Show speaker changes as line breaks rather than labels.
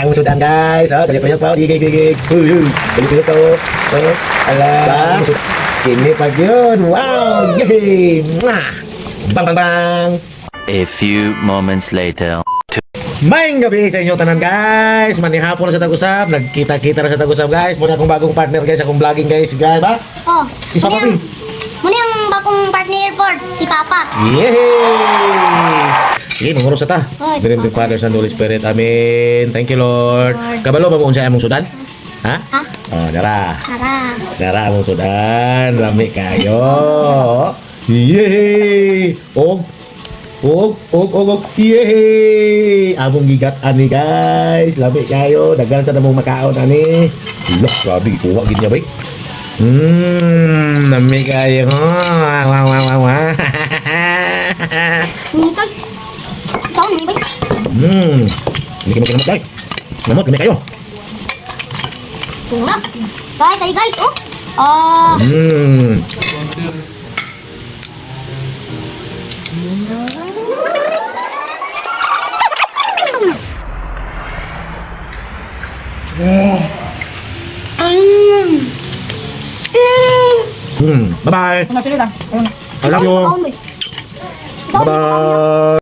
ang sudan guys. Oh, kuyok-kuyok po. Gigig. Kuyok-kuyok po. Oh, alas. Kini pag yun. Wow! Yay! Mwah! Bang bang bang!
A few moments later.
Mayang gabi sa inyo tanan guys. Manihapon na sa Tagusab. Nagkita-kita na sa Tagusab guys. Muna akong bagong partner guys. Akong vlogging guys. Guys ba?
Oh,
Isa pa pi.
muna yung bagong partner airport, si Papa.
Yay! Sige, mangurus na ta.
Oy,
In the name of the Father, Son, Holy Spirit. Amen. Thank you, Lord. Kabalo ba mo unsa among sudan? Ha?
Ha?
Oh, dara.
Tara.
Dara among sudan. Lami kayo. Yay! Og. Yay! Among gigat ani guys. Lami kayo. Daghan sa namong makaon ani. Loh, grabe kuha gid niya bay. Lami kayo. Wow.
Nikag. Ikaw, ni ba?
Hindi kami kinamot guys. Namot kami kayo.
Kurap. Guys, ay guys, oh.
Bye-bye.
Ano sila lang?
I love you.
Ikaw,
Bye-bye.